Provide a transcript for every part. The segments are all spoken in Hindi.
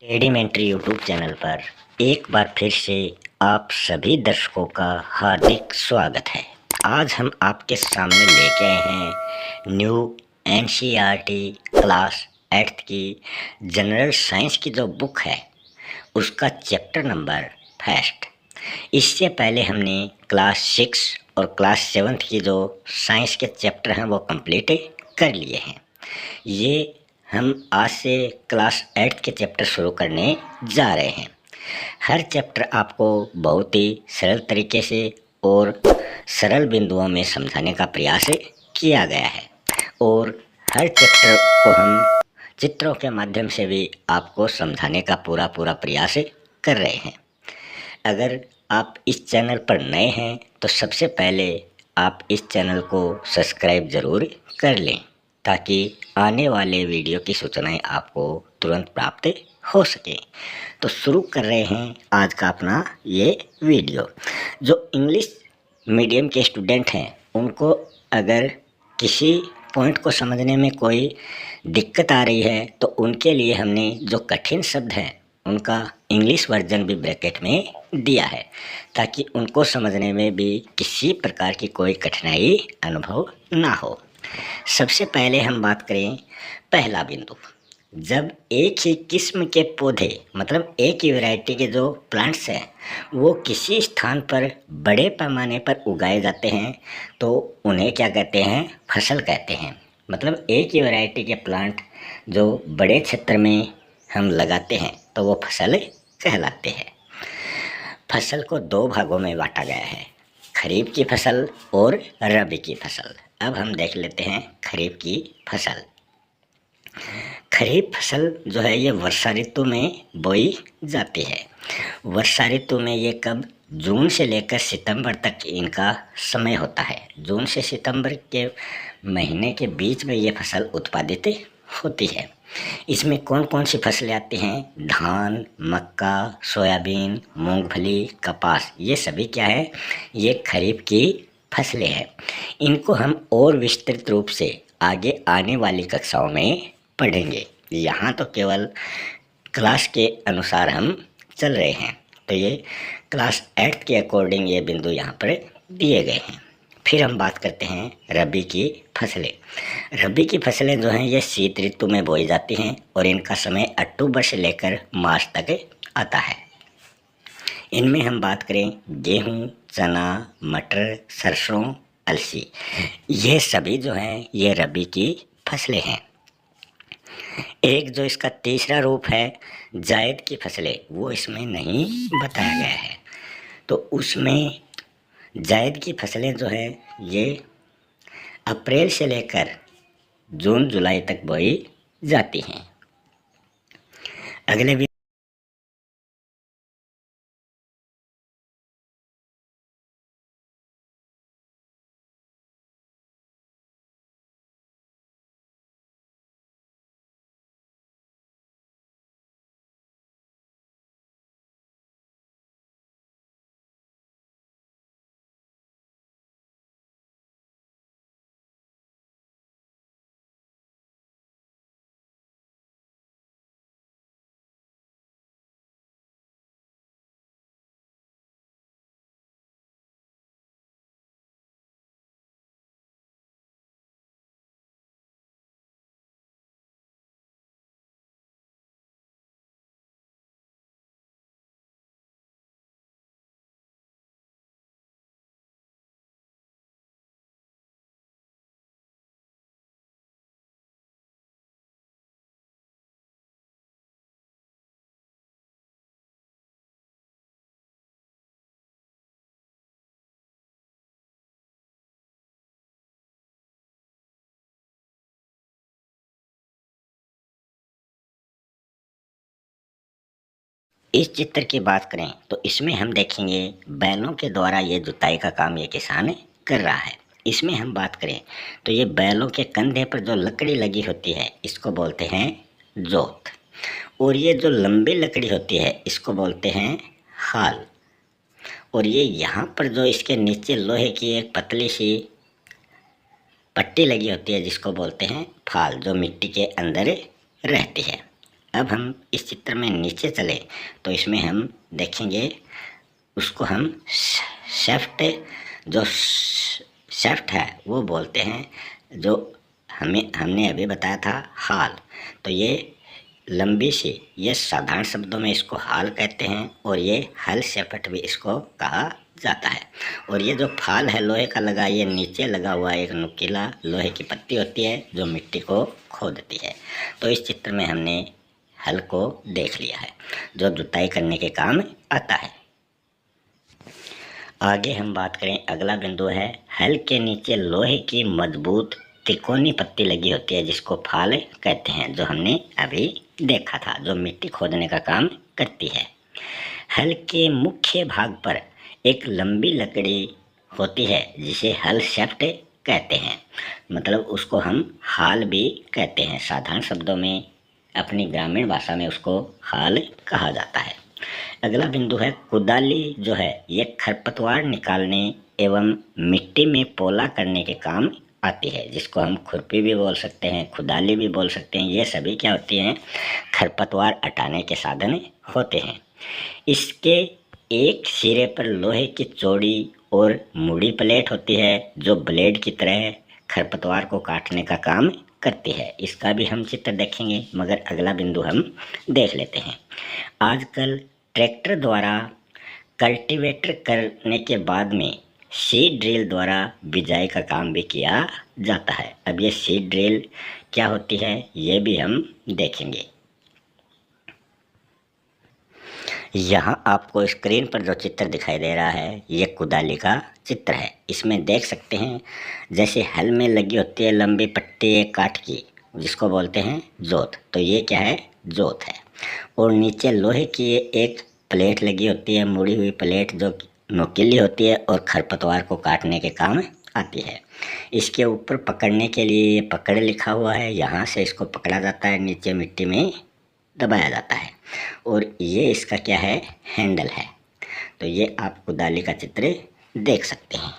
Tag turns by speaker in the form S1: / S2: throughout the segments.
S1: टेढ़ी यूट्यूब चैनल पर एक बार फिर से आप सभी दर्शकों का हार्दिक स्वागत है। आज हम आपके सामने लेके आए हैं न्यू एनसीईआरटी क्लास 8th की जनरल साइंस की जो बुक है उसका चैप्टर नंबर फर्स्ट। इससे पहले हमने क्लास 6 और क्लास 7th की जो साइंस के चैप्टर हैं वो कंप्लीट कर लिए हैं। ये हम आज से क्लास 8th के चैप्टर शुरू करने जा रहे हैं। हर चैप्टर आपको बहुत ही सरल तरीके से और सरल बिंदुओं में समझाने का प्रयास किया गया है और हर चैप्टर को हम चित्रों के माध्यम से भी आपको समझाने का पूरा प्रयास कर रहे हैं। अगर आप इस चैनल पर नए हैं तो सबसे पहले आप इस चैनल को सब्सक्राइब ज़रूर कर लें ताकि आने वाले वीडियो की सूचनाएं आपको तुरंत प्राप्त हो सके। तो शुरू कर रहे हैं आज का अपना ये वीडियो। जो इंग्लिश मीडियम के स्टूडेंट हैं उनको अगर किसी पॉइंट को समझने में कोई दिक्कत आ रही है तो उनके लिए हमने जो कठिन शब्द हैं उनका इंग्लिश वर्जन भी ब्रैकेट में दिया है ताकि उनको समझने में भी किसी प्रकार की कोई कठिनाई अनुभव ना हो। सबसे पहले हम बात करें पहला बिंदु, जब एक ही किस्म के पौधे मतलब एक ही वैरायटी के जो प्लांट्स हैं वो किसी स्थान पर बड़े पैमाने पर उगाए जाते हैं तो उन्हें क्या कहते हैं? फसल कहते हैं। मतलब एक ही वैरायटी के प्लांट जो बड़े क्षेत्र में हम लगाते हैं तो वो फसल कहलाते हैं। फसल को दो भागों में बांटा गया है, खरीफ की फसल और रबी की फसल। अब हम देख लेते हैं खरीफ की फसल। खरीफ फसल जो है ये वर्षा ऋतु में बोई जाती है। वर्षा ऋतु में ये कब? जून से लेकर सितंबर तक इनका समय होता है। जून से सितंबर के महीने के बीच में ये फसल उत्पादित होती है। इसमें कौन कौन सी फसलें आती हैं? धान, मक्का, सोयाबीन, मूंगफली, कपास, ये सभी क्या है? ये खरीफ की फसलें हैं। इनको हम और विस्तृत रूप से आगे आने वाली कक्षाओं में पढ़ेंगे। यहाँ तो केवल क्लास के अनुसार हम चल रहे हैं, तो ये क्लास 8th के अकॉर्डिंग ये बिंदु यहाँ पर दिए गए हैं। फिर हम बात करते हैं रबी की फसलें। रबी की फसलें जो हैं ये शीत ऋतु में बोई जाती हैं और इनका समय अक्टूबर से लेकर मार्च तक आता है। इनमें हम बात करें गेहूँ, चना, मटर, सरसों, अलसी, ये सभी जो हैं ये रबी की फसलें हैं। एक जो इसका तीसरा रूप है जायद की फसलें, वो इसमें नहीं बताया गया है। तो उसमें जायद की फसलें जो है ये अप्रैल से लेकर जून जुलाई तक बोई जाती हैं। अगले इस चित्र की बात करें तो इसमें हम देखेंगे बैलों के द्वारा ये जुताई का काम ये किसान कर रहा है। इसमें हम बात करें तो ये बैलों के कंधे पर जो लकड़ी लगी होती है इसको बोलते हैं जोत, और ये जो लंबी लकड़ी होती है इसको बोलते हैं हाल, और ये यहाँ पर जो इसके नीचे लोहे की एक पतली सी पट्टी लगी होती है जिसको बोलते हैं फाल, जो मिट्टी के अंदर रहती है। अब हम इस चित्र में नीचे चले तो इसमें हम देखेंगे, उसको हम शेफ्ट, जो शेफ्ट है वो बोलते हैं, जो हमने अभी बताया था हाल। तो ये लंबी सी, ये साधारण शब्दों में इसको हाल कहते हैं और ये हल शेफ्ट भी इसको कहा जाता है। और ये जो फाल है लोहे का लगा, ये नीचे लगा हुआ एक नुकीला लोहे की पत्ती होती है जो मिट्टी को खोदती है। तो इस चित्र में हमने हल को देख लिया है जो जुताई करने के काम आता है। आगे हम बात करें, अगला बिंदु है हल के नीचे लोहे की मजबूत त्रिकोणी पत्ती लगी होती है जिसको फाल कहते हैं, जो हमने अभी देखा था, जो मिट्टी खोदने का काम करती है। हल के मुख्य भाग पर एक लंबी लकड़ी होती है जिसे हल शेफ्ट कहते हैं, मतलब उसको हम हाल भी कहते हैं। साधारण शब्दों में अपनी ग्रामीण भाषा में उसको हाल कहा जाता है। अगला बिंदु है कुदाली, जो है ये खरपतवार निकालने एवं मिट्टी में पोला करने के काम आती है, जिसको हम खुरपी भी बोल सकते हैं, कुदाली भी बोल सकते हैं। ये सभी क्या होती हैं, खरपतवार हटाने के साधन होते हैं। इसके एक सिरे पर लोहे की चौड़ी और मुड़ी प्लेट होती है जो ब्लेड की तरह खरपतवार को काटने का काम करती है। इसका भी हम चित्र देखेंगे, मगर अगला बिंदु हम देख लेते हैं। आजकल ट्रैक्टर द्वारा कल्टीवेटर करने के बाद में सीड ड्रिल द्वारा बिजाई का काम भी किया जाता है। अब ये सीड ड्रिल क्या होती है ये भी हम देखेंगे। यहाँ आपको स्क्रीन पर जो चित्र दिखाई दे रहा है ये कुदाली का चित्र है। इसमें देख सकते हैं जैसे हल में लगी होती है लंबी पट्टी काठ की, जिसको बोलते हैं जोत। तो ये क्या है, जोत है। और नीचे लोहे की एक प्लेट लगी होती है, मुड़ी हुई प्लेट जो नुकीली होती है और खरपतवार को काटने के काम आती है। इसके ऊपर पकड़ने के लिए ये पकड़ लिखा हुआ है, यहाँ से इसको पकड़ा जाता है, नीचे मिट्टी में दबाया जाता है। और ये इसका क्या है, हैंडल है। तो ये आप कुदाली का चित्र देख सकते हैं।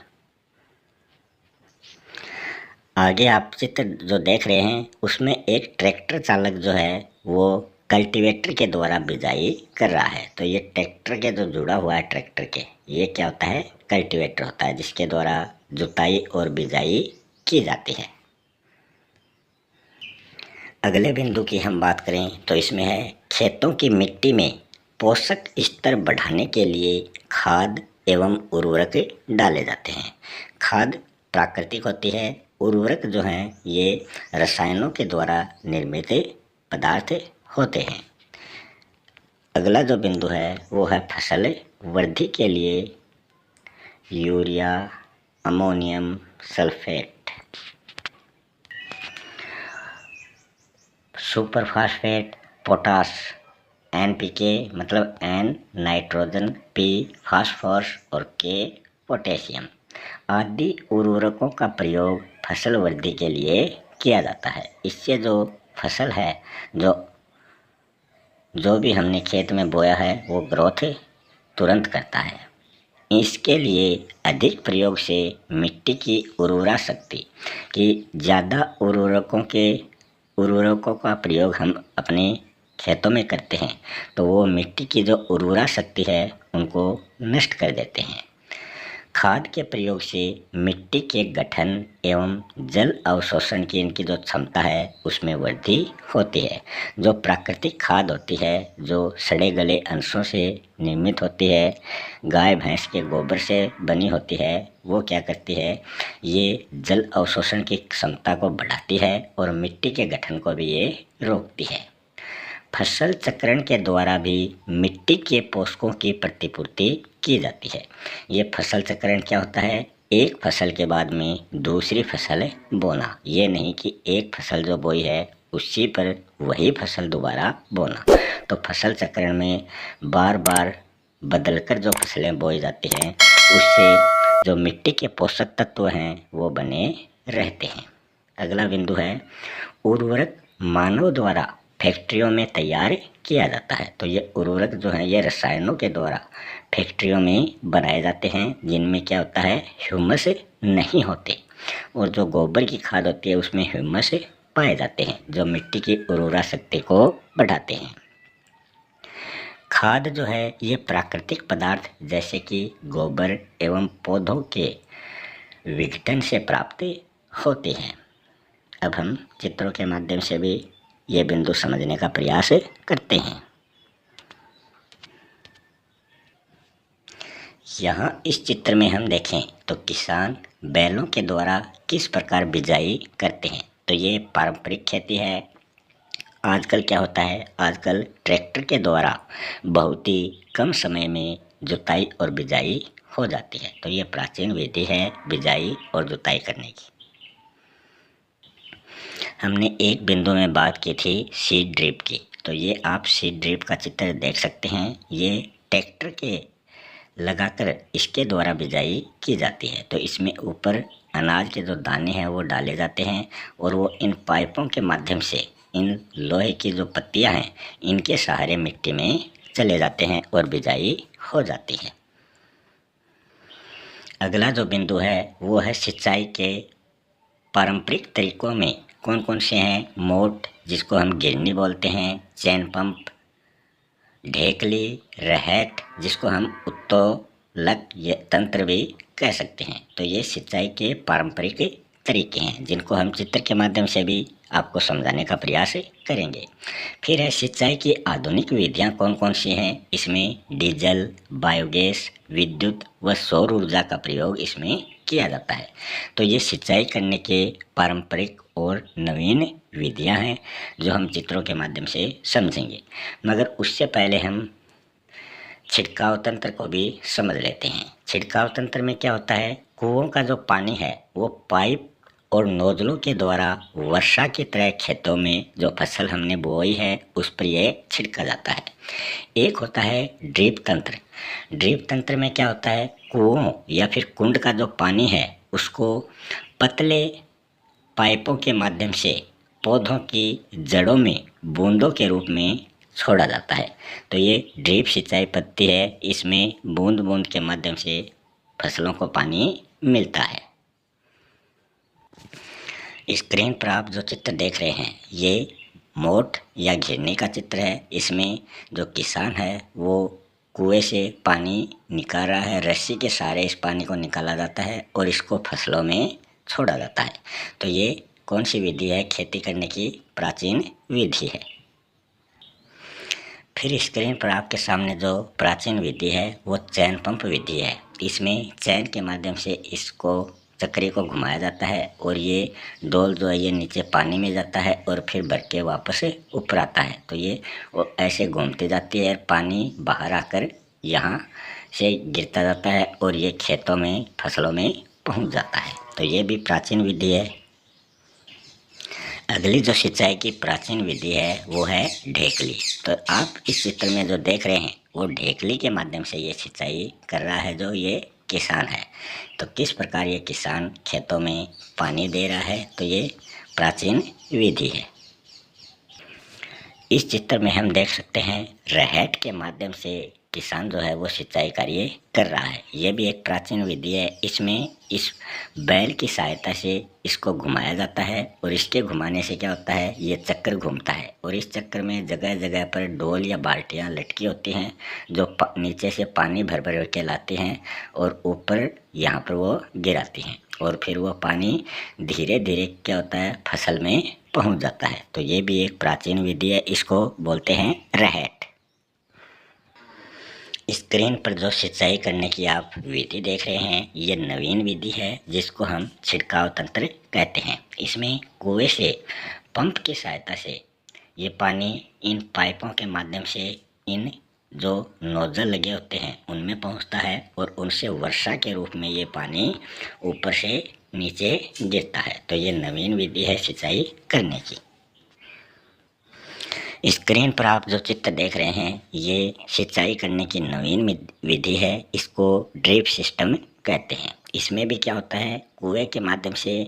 S1: आगे आप चित्र जो देख रहे हैं उसमें एक ट्रैक्टर चालक जो है वो कल्टीवेटर के द्वारा बिजाई कर रहा है। तो ये ट्रैक्टर के जो जुड़ा हुआ है ट्रैक्टर के, ये क्या होता है, कल्टीवेटर होता है, जिसके द्वारा जुताई और बिजाई की जाती है। अगले बिंदु की हम बात करें तो इसमें है खेतों की मिट्टी में पोषक स्तर बढ़ाने के लिए खाद एवं उर्वरक डाले जाते हैं। खाद प्राकृतिक होती है, उर्वरक जो हैं ये रसायनों के द्वारा निर्मित पदार्थ होते हैं। अगला जो बिंदु है वो है फसल वृद्धि के लिए urea, ammonium sulphate, super phosphate, potash, NPK मतलब एन नाइट्रोजन, पी फास्फोरस और के पोटेशियम आदि उर्वरकों का प्रयोग फसल वृद्धि के लिए किया जाता है। इससे जो फसल है, जो भी हमने खेत में बोया है वो ग्रोथ तुरंत करता है। इसके लिए अधिक प्रयोग से मिट्टी की उर्वरा शक्ति की ज़्यादा उर्वरकों का प्रयोग हम अपने खेतों में करते हैं तो वो मिट्टी की जो उर्वरा शक्ति है उनको नष्ट कर देते हैं। खाद के प्रयोग से मिट्टी के गठन एवं जल अवशोषण की इनकी जो क्षमता है उसमें वृद्धि होती है। जो प्राकृतिक खाद होती है जो सड़े गले अंशों से निर्मित होती है, गाय भैंस के गोबर से बनी होती है, वो क्या करती है, ये जल अवशोषण की क्षमता को बढ़ाती है और मिट्टी के गठन को भी ये रोकती है। फसल चक्रण के द्वारा भी मिट्टी के पोषकों की प्रतिपूर्ति की जाती है। ये फसल चक्रण क्या होता है, एक फसल के बाद में दूसरी फसल बोना, ये नहीं कि एक फसल जो बोई है उसी पर वही फसल दोबारा बोना। तो फसल चक्रण में बार बार बदलकर जो फसलें बोई जाती हैं उससे जो मिट्टी के पोषक तत्व हैं वो बने रहते हैं। अगला बिंदु है उर्वरक मानव द्वारा फैक्ट्रियों में तैयार किया जाता है। तो ये उर्वरक जो है ये रसायनों के द्वारा फैक्ट्रियों में बनाए जाते हैं जिनमें क्या होता है, ह्यूमस नहीं होते, और जो गोबर की खाद होती है उसमें ह्यूमस पाए जाते हैं जो मिट्टी की उर्वरा शक्ति को बढ़ाते हैं। खाद जो है ये प्राकृतिक पदार्थ जैसे कि गोबर एवं पौधों के विघटन से प्राप्त होते हैं। अब हम चित्रों के माध्यम से भी ये बिंदु समझने का प्रयास करते हैं। यहाँ इस चित्र में हम देखें तो किसान बैलों के द्वारा किस प्रकार बिजाई करते हैं। तो ये पारंपरिक खेती है। आजकल क्या होता है, आजकल ट्रैक्टर के द्वारा बहुत ही कम समय में जुताई और बिजाई हो जाती है। तो ये प्राचीन विधि है बिजाई और जुताई करने की। हमने एक बिंदु में बात की थी सीड ड्रिप की। तो ये आप सीड ड्रिप का चित्र देख सकते हैं। ये ट्रैक्टर के लगाकर इसके द्वारा बिजाई की जाती है। तो इसमें ऊपर अनाज के जो दाने हैं वो डाले जाते हैं और वो इन पाइपों के माध्यम से इन लोहे की जो पत्तियां हैं इनके सहारे मिट्टी में चले जाते हैं और बिजाई हो जाती है। अगला जो बिंदु है वो है सिंचाई के पारंपरिक तरीकों में कौन कौन से हैं। मोट जिसको हम गिरनी बोलते हैं, चैन पंप, ढेकली, रहट जिसको हम उत्तोलक तंत्र भी कह सकते हैं। तो ये सिंचाई के पारंपरिक तरीके हैं जिनको हम चित्र के माध्यम से भी आपको समझाने का प्रयास करेंगे। फिर है सिंचाई की आधुनिक विधियां कौन कौन सी हैं। इसमें डीजल, बायोगैस, विद्युत व सौर ऊर्जा का प्रयोग इसमें किया जाता है। तो ये सिंचाई करने के पारंपरिक और नवीन विधियां हैं जो हम चित्रों के माध्यम से समझेंगे। मगर उससे पहले हम छिड़काव तंत्र को भी समझ लेते हैं। छिड़काव तंत्र में क्या होता है, कुओं का जो पानी है वो पाइप और नोजलों के द्वारा वर्षा की तरह खेतों में जो फसल हमने बोई है उस पर यह छिड़का जाता है। एक होता है ड्रिप तंत्र। ड्रिप तंत्र में क्या होता है, कुओं या फिर कुंड का जो पानी है उसको पतले पाइपों के माध्यम से पौधों की जड़ों में बूंदों के रूप में छोड़ा जाता है। तो ये ड्रिप सिंचाई पद्धति है। इसमें बूंद बूंद के माध्यम से फसलों को पानी मिलता है। स्क्रीन पर आप जो चित्र देख रहे हैं ये मोट या घिरनी का चित्र है। इसमें जो किसान है वो कुएं से पानी निकाल रहा है। रस्सी के सहारे इस पानी को निकाला जाता है और इसको फसलों में छोड़ा जाता है। तो ये कौन सी विधि है, खेती करने की प्राचीन विधि है। फिर स्क्रीन पर आपके सामने जो प्राचीन विधि है वो चैन पंप विधि है। इसमें चैन के माध्यम से इसको चक्री को घुमाया जाता है और ये डोल जो है ये नीचे पानी में जाता है और फिर भर के वापस ऊपर आता है। तो ये ऐसे घूमती जाती है, पानी बाहर आकर यहाँ से गिरता जाता है और ये खेतों में फसलों में पहुँच जाता है। तो ये भी प्राचीन विधि है। अगली जो सिंचाई की प्राचीन विधि है वो है ढेकली। तो आप इस चित्र में जो देख रहे हैं वो ढेकली के माध्यम से ये सिंचाई कर रहा है जो ये किसान है। तो किस प्रकार ये किसान खेतों में पानी दे रहा है, तो ये प्राचीन विधि है। इस चित्र में हम देख सकते हैं रहट के माध्यम से किसान जो है वो सिंचाई कार्य कर रहा है। ये भी एक प्राचीन विधि है। इसमें इस बैल की सहायता से इसको घुमाया जाता है और इसके घुमाने से क्या होता है, ये चक्कर घूमता है और इस चक्कर में जगह जगह पर डोल या बाल्टियाँ लटकी होती हैं जो नीचे से पानी भर भर के लाते हैं और ऊपर यहाँ पर वो गिराती हैं और फिर वो पानी धीरे धीरे क्या होता है फसल में पहुँच जाता है। तो ये भी एक प्राचीन विधि है, इसको बोलते हैं रहट। स्क्रीन पर जो सिंचाई करने की आप विधि देख रहे हैं ये नवीन विधि है जिसको हम छिड़काव तंत्र कहते हैं। इसमें कुएं से पंप की सहायता से ये पानी इन पाइपों के माध्यम से इन जो नोजल लगे होते हैं उनमें पहुंचता है और उनसे वर्षा के रूप में ये पानी ऊपर से नीचे गिरता है। तो ये नवीन विधि है सिंचाई करने की। स्क्रीन पर आप जो चित्र देख रहे हैं ये सिंचाई करने की नवीन विधि है, इसको ड्रिप सिस्टम कहते हैं। इसमें भी क्या होता है, कुएं के माध्यम से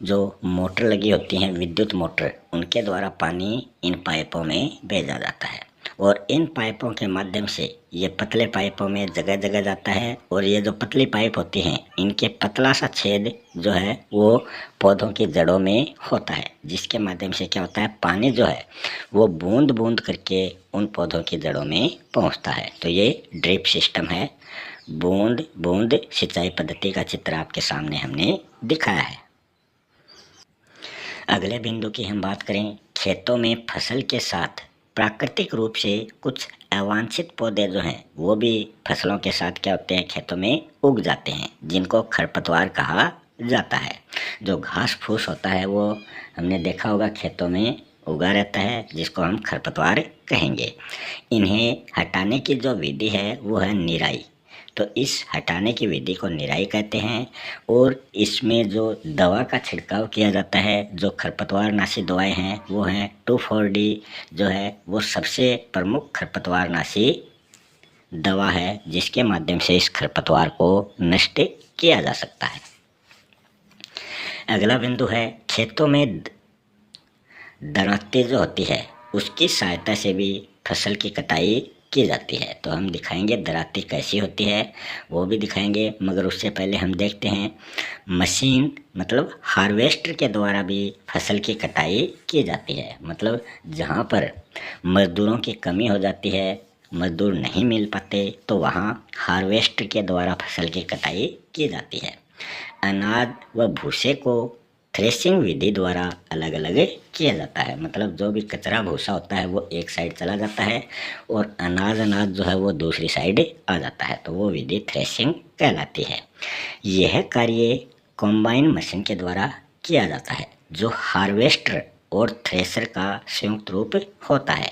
S1: जो मोटर लगी होती हैं विद्युत मोटर, उनके द्वारा पानी इन पाइपों में भेजा जाता है और इन पाइपों के माध्यम से ये पतले पाइपों में जगह जगह जाता है और ये जो पतली पाइप होती हैं इनके पतला सा छेद जो है वो पौधों की जड़ों में होता है, जिसके माध्यम से क्या होता है पानी जो है वो बूंद बूंद करके उन पौधों की जड़ों में पहुंचता है। तो ये ड्रिप सिस्टम है, बूंद बूंद सिंचाई पद्धति का चित्र आपके सामने हमने दिखाया है। अगले बिंदु की हम बात करें, खेतों में फसल के साथ प्राकृतिक रूप से कुछ अवांछित पौधे जो हैं वो भी फसलों के साथ क्या होते हैं खेतों में उग जाते हैं, जिनको खरपतवार कहा जाता है। जो घास फूस होता है वो हमने देखा होगा खेतों में उगा रहता है, जिसको हम खरपतवार कहेंगे। इन्हें हटाने की जो विधि है वो है निराई। तो इस हटाने की विधि को निराई कहते हैं और इसमें जो दवा का छिड़काव किया जाता है, जो खरपतवार नाशी दवाएं हैं वो हैं 2,4-D जो है वो सबसे प्रमुख खरपतवार नाशी दवा है, जिसके माध्यम से इस खरपतवार को नष्ट किया जा सकता है। अगला बिंदु है, खेतों में दरांती जो होती है उसकी सहायता से भी फसल की कटाई की जाती है। तो हम दिखाएंगे दरांती कैसी होती है वो भी दिखाएंगे, मगर उससे पहले हम देखते हैं मशीन मतलब हार्वेस्टर के द्वारा भी फसल की कटाई की जाती है। मतलब जहाँ पर मजदूरों की कमी हो जाती है, मजदूर नहीं मिल पाते, तो वहाँ हार्वेस्टर के द्वारा फसल की कटाई की जाती है। अनाज व भूसे को थ्रेसिंग विधि द्वारा अलग अलग किया जाता है। मतलब जो भी कचरा भूसा होता है वो एक साइड चला जाता है और अनाज जो है वो दूसरी साइड आ जाता है, तो वो विधि थ्रेसिंग कहलाती है। यह कार्य कॉम्बाइन मशीन के द्वारा किया जाता है, जो हार्वेस्टर और थ्रेसर का संयुक्त रूप होता है।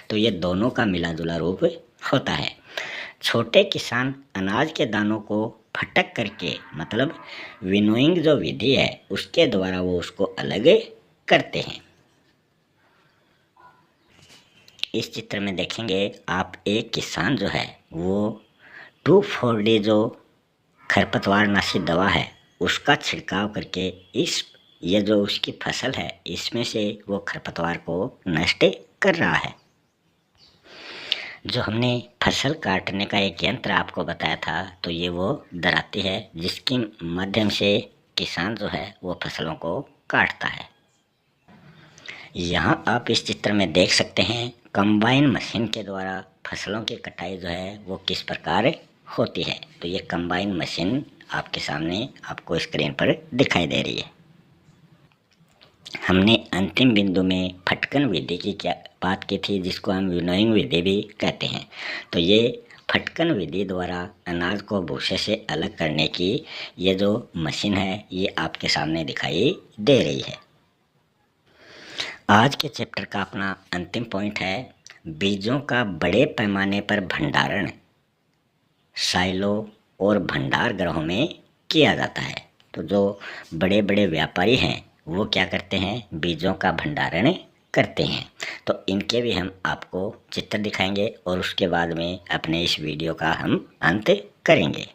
S1: तो ये दोनों का मिला जुला रूप होता है। छोटे किसान अनाज के दानों को फटक करके मतलब विनोइंग जो विधि है उसके द्वारा वो उसको अलग करते हैं। इस चित्र में देखेंगे आप, एक किसान जो है वो 2,4-D जो खरपतवार नाशी दवा है उसका छिड़काव करके ये जो उसकी फसल है इसमें से वो खरपतवार को नष्ट कर रहा है। जो हमने फसल काटने का एक यंत्र आपको बताया था, तो ये वो दराती है जिसके माध्यम से किसान जो है वो फसलों को काटता है। यहाँ आप इस चित्र में देख सकते हैं कंबाइन मशीन के द्वारा फसलों की कटाई जो है वो किस प्रकार होती है। तो ये कंबाइन मशीन आपके सामने आपको स्क्रीन पर दिखाई दे रही है। हमने अंतिम बिंदु में फटकन विधि की क्या बात की थी, जिसको हम विनोइंग विधि भी कहते हैं। तो ये फटकन विधि द्वारा अनाज को भूसे से अलग करने की ये जो मशीन है ये आपके सामने दिखाई दे रही है। आज के चैप्टर का अपना अंतिम पॉइंट है, बीजों का बड़े पैमाने पर भंडारण साइलो और भंडार गृहों में किया जाता है। तो जो बड़े बड़े व्यापारी हैं वो क्या करते हैं, बीजों का भंडारण करते हैं। तो इनके भी हम आपको चित्र दिखाएंगे और उसके बाद में अपने इस वीडियो का हम अंत करेंगे।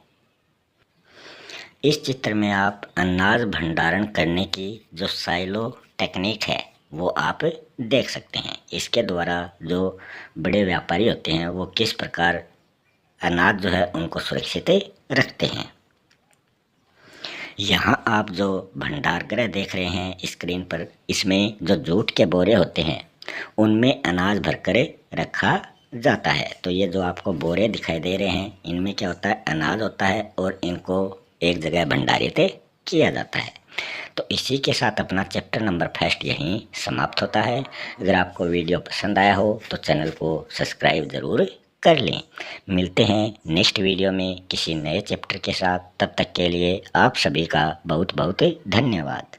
S1: इस चित्र में आप अनाज भंडारण करने की जो साइलो टेक्निक है वो आप देख सकते हैं। इसके द्वारा जो बड़े व्यापारी होते हैं वो किस प्रकार अनाज जो है उनको सुरक्षित रखते हैं। यहाँ आप जो भंडार गृह देख रहे हैं स्क्रीन पर, इसमें जो जूट के बोरे होते हैं उनमें अनाज भरकर रखा जाता है। तो ये जो आपको बोरे दिखाई दे रहे हैं इनमें क्या होता है, अनाज होता है और इनको एक जगह भंडारित किया जाता है। तो इसी के साथ अपना चैप्टर नंबर 1 यहीं समाप्त होता है। अगर आपको वीडियो पसंद आया हो तो चैनल को सब्सक्राइब ज़रूर कर लें। मिलते हैं नेक्स्ट वीडियो में किसी नए चैप्टर के साथ। तब तक के लिए आप सभी का बहुत बहुत धन्यवाद।